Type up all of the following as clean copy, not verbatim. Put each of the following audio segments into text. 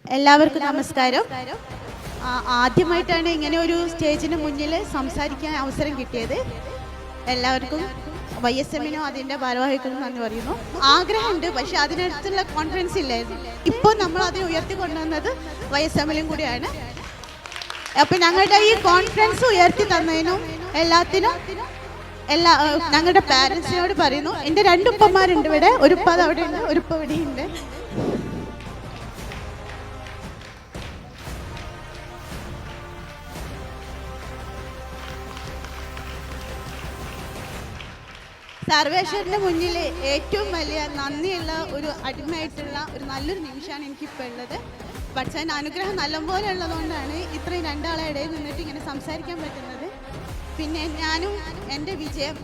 എല്ലാവർക്കും നമസ്കാരം. ആദ്യമായിട്ടാണ് ഇങ്ങനെ ഒരു സ്റ്റേജിന് മുന്നിൽ സംസാരിക്കാൻ അവസരം കിട്ടിയത്. എല്ലാവർക്കും YSMനോ അതിൻ്റെ ഭാരവാഹികൾക്കും നന്ദി പറയുന്നു. ആഗ്രഹമുണ്ട്, പക്ഷെ അതിനടുത്തുള്ള കോൺഫിഡൻസ് ഇല്ലായിരുന്നു. ഇപ്പോൾ നമ്മൾ അതിനെ ഉയർത്തിക്കൊണ്ടുവന്നത് YSMലും കൂടിയാണ്. അപ്പം ഞങ്ങളുടെ ഈ കോൺഫിഡൻസ് ഉയർത്തി തന്നതിനും എല്ലാത്തിനും ഞങ്ങളുടെ പാരൻസിനോട് പറയുന്നു. എൻ്റെ 2 ഉപ്പമാരുണ്ട് ഇവിടെ, ഒരു ഉപ്പ അവിടെ ഉണ്ട്, ഒരു ഉപ്പ ഇവിടെ ഉണ്ട്. സർവേശ്വരൻ്റെ മുന്നിൽ ഏറ്റവും വലിയ നന്ദിയുള്ള ഒരു അടിമയായിട്ടുള്ള ഒരു നല്ലൊരു നിമിഷമാണ് എനിക്കിപ്പോൾ ഉള്ളത്. പക്ഷേ അതിന് അനുഗ്രഹം നല്ലപോലെ ഉള്ളതുകൊണ്ടാണ് ഇത്രയും രണ്ടാളെ ഇടയിൽ നിന്നിട്ട് ഇങ്ങനെ സംസാരിക്കാൻ പറ്റുന്നത്. പിന്നെ ഞാനും എൻ്റെ വിജയം,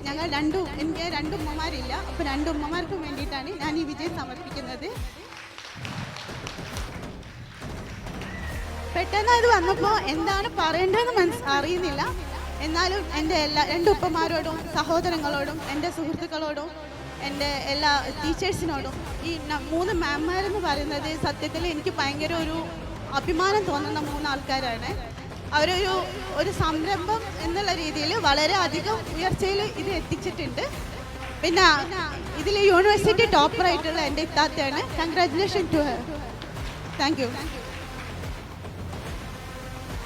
എനിക്ക് 2 ഉമ്മമാരില്ല, അപ്പോൾ 2 ഉമ്മമാർക്കും വേണ്ടിയിട്ടാണ് ഞാൻ ഈ വിജയം സമർപ്പിക്കുന്നത്. പെട്ടെന്ന് അത് വന്നപ്പോൾ എന്താണ് പറയേണ്ടതെന്ന് അറിയുന്നില്ല. എന്നാലും എൻ്റെ 2 ഉപ്പമാരോടും സഹോദരങ്ങളോടും എൻ്റെ സുഹൃത്തുക്കളോടും എൻ്റെ എല്ലാ ടീച്ചേഴ്സിനോടും ഈ 3 മാംമാരെന്ന് പറയുന്നത് സത്യത്തിൽ എനിക്ക് ഭയങ്കര ഒരു അഭിമാനം തോന്നുന്ന 3 ആൾക്കാരാണ്. ഒരു സംരംഭം എന്നുള്ള രീതിയിൽ വളരെ അധികം ഉയർച്ചയിൽ ഇത് എത്തിച്ചിട്ടുണ്ട്. പിന്നെ ഇതിൽ യൂണിവേഴ്സിറ്റി ടോപ്പറായിട്ടുള്ള എൻ്റെ ഇത്താത്തയാണ്. Congratulation to her. Thank U.